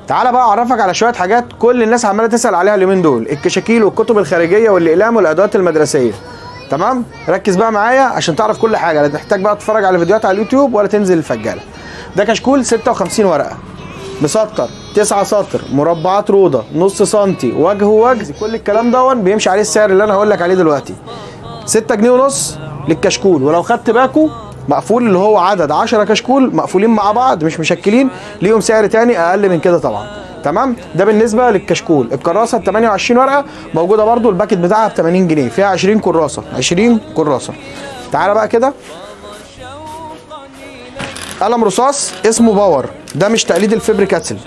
تعالى بقى اعرفك على شويه حاجات كل الناس عماله تسال عليها اليومين دول، الكشاكيل والكتب الخارجيه والاقلام والادوات المدرسيه. تمام؟ ركز بقى معايا عشان تعرف كل حاجه، لا تحتاج بقى تتفرج على فيديوهات على اليوتيوب ولا تنزل الفجاله. ده كشكول 56 ورقه، مسطر 9 سطر، مربعات روضه، نص سنتي، وجه ووجه، كل الكلام دون بيمشي عليه السعر اللي انا هقول لك عليه دلوقتي. 6 جنيه ونص للكشكول، ولو خدت باكو مقفول اللي هو عدد 10 كشكول مقفولين مع بعض مش مشكلين ليهم سعر تاني اقل من كده طبعا. تمام؟ ده بالنسبه للكشكول. الكراسه ب 28 ورقه موجوده برده، الباكت بتاعها ب 80 جنيه، فيها 20 كراسه، 20 كراسه. تعالى بقى كده، قلم رصاص اسمه باور، ده مش تقليد الفيبر كاتل،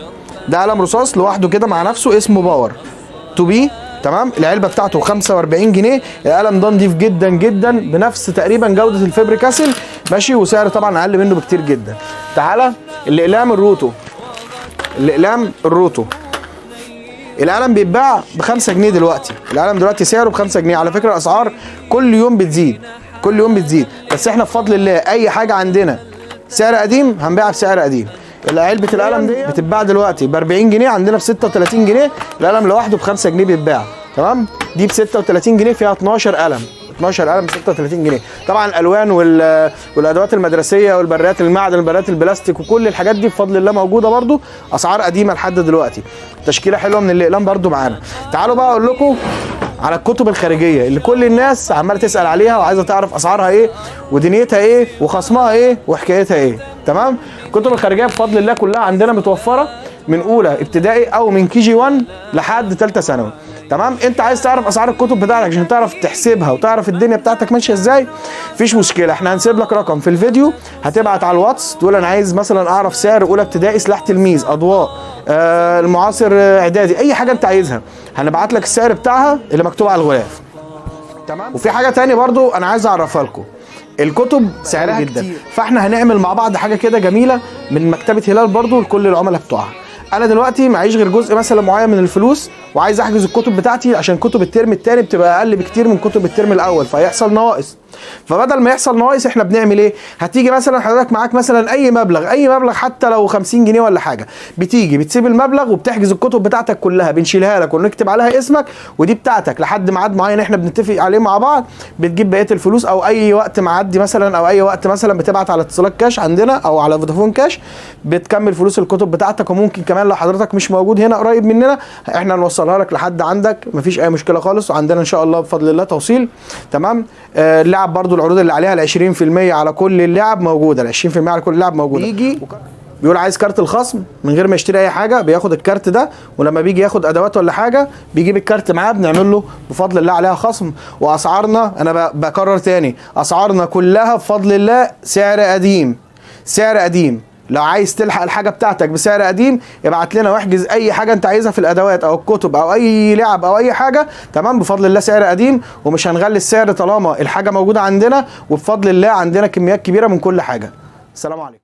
ده قلم رصاص لوحده كده مع نفسه اسمه باور تو بي. تمام؟ العلبه بتاعته 45 جنيه. القلم ده نضيف جدا جدا بنفس تقريبا جوده الفيبر كاسل، ماشي، وسعر طبعا اقل منه بكتير جدا. تعالى الاقلام الروتو، الاقلام الروتو، القلم بيتباع ب 5 جنيه دلوقتي، القلم دلوقتي سعره ب 5 جنيه. على فكره الاسعار كل يوم بتزيد، كل يوم بتزيد، بس احنا بفضل الله اي حاجه عندنا سعر قديم هنبيعها بسعر قديم. علبه القلم دي بتتباع دلوقتي ب 40 جنيه، عندنا ب 36 جنيه، القلم لوحده ب 5 جنيه بيتباع. تمام؟ دي ب 36 جنيه فيها 12 قلم، 12 قلم ب 36 جنيه. طبعا الالوان والادوات المدرسيه والبرات المعدن والبرات البلاستيك وكل الحاجات دي بفضل الله موجوده برده، اسعار قديمه لحد دلوقتي. تشكيله حلوه من الاقلام برده معانا. تعالوا بقى اقول لكم على الكتب الخارجيه اللي كل الناس عماله تسال عليها وعايزه تعرف اسعارها ايه ودنيتها ايه وخصمها ايه وحكايتها ايه. تمام؟ الكتب الخارجيه بفضل الله كلها عندنا متوفره من اولى ابتدائي او من كي جي 1 لحد ثالثه ثانوي. تمام؟ انت عايز تعرف اسعار الكتب بتاعتك عشان تعرف تحسبها وتعرف الدنيا بتاعتك ماشيه ازاي، مفيش مشكله، احنا هنسيب لك رقم في الفيديو، هتبعت على الواتس تقول انا عايز مثلا اعرف سعر اولى ابتدائي سلاح تلميذ اضواء المعاصر اعدادي، اي حاجه انت عايزها هنبعت لك السعر بتاعها اللي مكتوب على الغلاف. تمام؟ وفي حاجه تاني برضو انا عايز اعرفها لكم، الكتب سعرها جدا كتير، فاحنا هنعمل مع بعض حاجه كده جميله من مكتبه هلال برضو لكل العملاء بتوعها. انا دلوقتي معيش غير جزء مثلا معين من الفلوس وعايز احجز الكتب بتاعتي عشان كتب الترم الثاني بتبقى اقل بكتير من كتب الترم الاول فهيحصل نواقص. فبدل ما يحصل نواقص احنا بنعمل ايه؟ هتيجي مثلا حضرتك معاك مثلا اي مبلغ حتى لو 50 جنيه ولا حاجه، بتيجي بتسيب المبلغ وبتحجز الكتب بتاعتك كلها، بنشيلها لك ونكتب عليها اسمك ودي بتاعتك لحد ميعاد معين احنا بنتفق عليه مع بعض، بتجيب بقيه الفلوس او اي وقت معدي مثلا او اي وقت مثلا بتبعت على اتصالات كاش عندنا او على فودافون كاش بتكمل فلوس الكتب بتاعتك. وممكن كمان لو حضرتك مش موجود هنا قريب مننا احنا نوصلها لك لحد عندك، مفيش اي مشكله خالص، وعندنا ان شاء الله بفضل الله توصيل. تمام؟ اللعب برضو العروض اللي عليها ال 20% على كل اللعب موجوده، ال 20% على كل اللعب موجوده. يجي بيقول عايز كارت الخصم من غير ما يشتري اي حاجه، بياخد الكارت ده ولما بيجي ياخد ادوات ولا حاجه بيجيب الكارت معاه بنعمل له بفضل الله عليها خصم. واسعارنا انا بكرر تاني، اسعارنا كلها بفضل الله سعر قديم، سعر قديم. لو عايز تلحق الحاجه بتاعتك بسعر قديم ابعت لنا واحجز اي حاجه انت عايزها في الادوات او الكتب او اي لعب او اي حاجه. تمام؟ بفضل الله سعر قديم ومش هنغلي السعر طالما الحاجه موجوده عندنا، وبفضل الله عندنا كميات كبيره من كل حاجه. السلام عليكم.